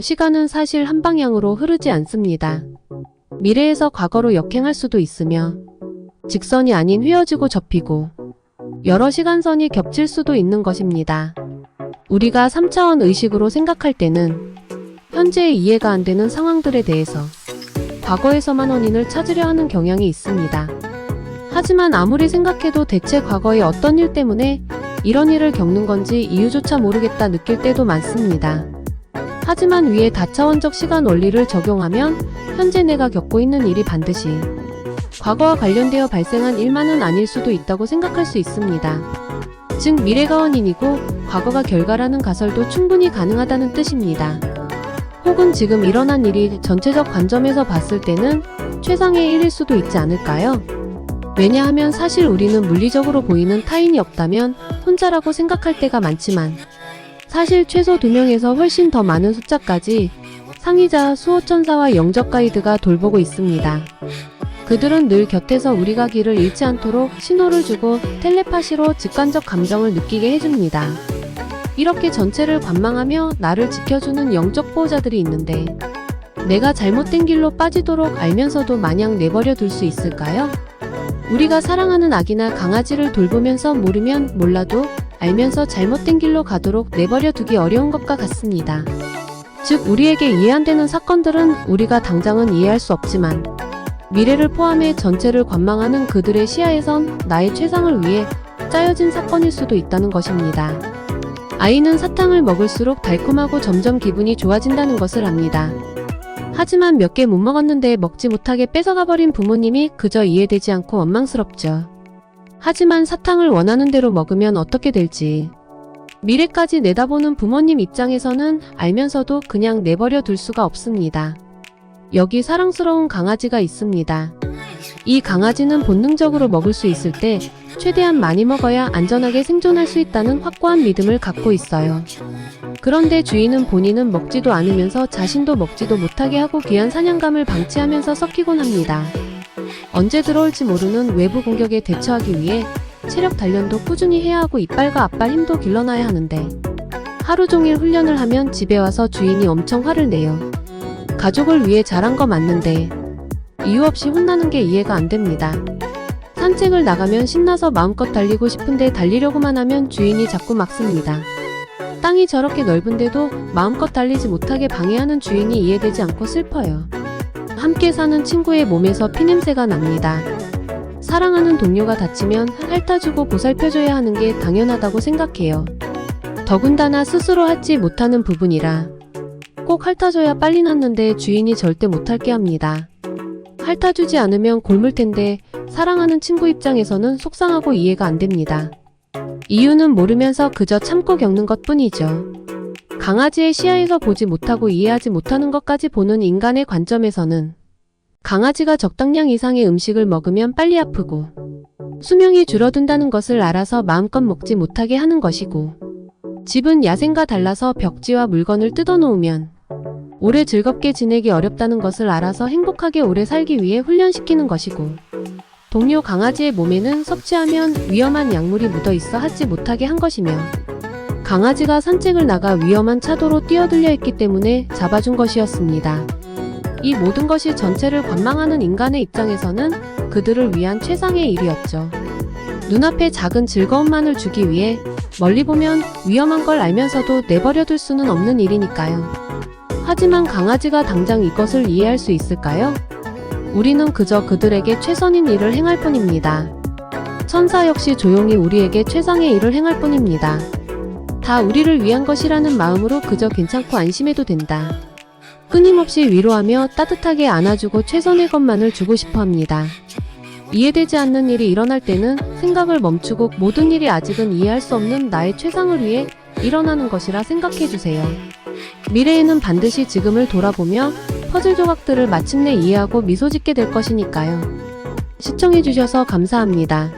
시간은 사실 한 방향으로 흐르지 않습니다. 미래에서 과거로 역행할 수도 있으며 직선이 아닌 휘어지고 접히고 여러 시간선이 겹칠 수도 있는 것입니다. 우리가 3차원 의식으로 생각할 때는 현재의 이해가 안 되는 상황들에 대해서 과거에서만 원인을 찾으려 하는 경향이 있습니다. 하지만 아무리 생각해도 대체 과거의 어떤 일 때문에 이런 일을 겪는 건지 이유조차 모르겠다 느낄 때도 많습니다. 하지만 위에 다차원적 시간 원리를 적용하면 현재 내가 겪고 있는 일이 반드시 과거와 관련되어 발생한 일만은 아닐 수도 있다고 생각할 수 있습니다. 즉 미래가 원인이고 과거가 결과라는 가설도 충분히 가능하다는 뜻입니다. 혹은 지금 일어난 일이 전체적 관점에서 봤을 때는 최상의 일일 수도 있지 않을까요? 왜냐하면 사실 우리는 물리적으로 보이는 타인이 없다면 혼자라고 생각할 때가 많지만 사실 최소 2명에서 훨씬 더 많은 숫자까지 상위자 수호천사와 영적 가이드가 돌보고 있습니다. 그들은 늘 곁에서 우리가 길을 잃지 않도록 신호를 주고 텔레파시로 직관적 감정을 느끼게 해줍니다. 이렇게 전체를 관망하며 나를 지켜주는 영적 보호자들이 있는데 내가 잘못된 길로 빠지도록 알면서도 마냥 내버려 둘 수 있을까요? 우리가 사랑하는 아기나 강아지를 돌보면서 모르면 몰라도 알면서 잘못된 길로 가도록 내버려 두기 어려운 것과 같습니다. 즉 우리에게 이해 안 되는 사건들은 우리가 당장은 이해할 수 없지만 미래를 포함해 전체를 관망하는 그들의 시야에선 나의 최상을 위해 짜여진 사건일 수도 있다는 것입니다. 아이는 사탕을 먹을수록 달콤하고 점점 기분이 좋아진다는 것을 압니다. 하지만 몇 개 못 먹었는데 먹지 못하게 뺏어가버린 부모님이 그저 이해되지 않고 원망스럽죠. 하지만 사탕을 원하는 대로 먹으면 어떻게 될지 미래까지 내다보는 부모님 입장에서는 알면서도 그냥 내버려 둘 수가 없습니다. 여기 사랑스러운 강아지가 있습니다. 이 강아지는 본능적으로 먹을 수 있을 때 최대한 많이 먹어야 안전하게 생존할 수 있다는 확고한 믿음을 갖고 있어요. 그런데 주인은 본인은 먹지도 않으면서 자신도 먹지도 못하게 하고 귀한 사냥감을 방치하면서 섞이곤 합니다. 언제 들어올지 모르는 외부 공격에 대처하기 위해 체력 단련도 꾸준히 해야 하고 이빨과 앞발 힘도 길러놔야 하는데 하루 종일 훈련을 하면 집에 와서 주인이 엄청 화를 내요. 가족을 위해 잘한 거 맞는데 이유 없이 혼나는 게 이해가 안 됩니다. 산책을 나가면 신나서 마음껏 달리고 싶은데 달리려고만 하면 주인이 자꾸 막습니다. 땅이 저렇게 넓은데도 마음껏 달리지 못하게 방해하는 주인이 이해되지 않고 슬퍼요. 함께 사는 친구의 몸에서 피냄새가 납니다. 사랑하는 동료가 다치면 핥아주고 보살펴줘야 하는 게 당연하다고 생각해요. 더군다나 스스로 하지 못하는 부분이라 꼭 핥아줘야 빨리 낫는데 주인이 절대 못할게 합니다. 핥아주지 않으면 곪을 텐데 사랑하는 친구 입장에서는 속상하고 이해가 안 됩니다. 이유는 모르면서 그저 참고 겪는 것 뿐이죠. 강아지의 시야에서 보지 못하고 이해하지 못하는 것까지 보는 인간의 관점에서는 강아지가 적당량 이상의 음식을 먹으면 빨리 아프고 수명이 줄어든다는 것을 알아서 마음껏 먹지 못하게 하는 것이고 집은 야생과 달라서 벽지와 물건을 뜯어놓으면 오래 즐겁게 지내기 어렵다는 것을 알아서 행복하게 오래 살기 위해 훈련시키는 것이고 동료 강아지의 몸에는 섭취하면 위험한 약물이 묻어있어 하지 못하게 한 것이며 강아지가 산책을 나가 위험한 차도로 뛰어들려 했기 때문에 잡아준 것이었습니다. 이 모든 것이 전체를 관망하는 인간의 입장에서는 그들을 위한 최상의 일이었죠. 눈앞에 작은 즐거움만을 주기 위해 멀리 보면 위험한 걸 알면서도 내버려둘 수는 없는 일이니까요. 하지만 강아지가 당장 이것을 이해할 수 있을까요? 우리는 그저 그들에게 최선인 일을 행할 뿐입니다. 천사 역시 조용히 우리에게 최상의 일을 행할 뿐입니다. 다 우리를 위한 것이라는 마음으로 그저 괜찮고 안심해도 된다. 끊임없이 위로하며 따뜻하게 안아주고 최선의 것만을 주고 싶어 합니다. 이해되지 않는 일이 일어날 때는 생각을 멈추고 모든 일이 아직은 이해할 수 없는 나의 최상을 위해 일어나는 것이라 생각해주세요. 미래에는 반드시 지금을 돌아보며 퍼즐 조각들을 마침내 이해하고 미소 짓게 될 것이니까요. 시청해주셔서 감사합니다.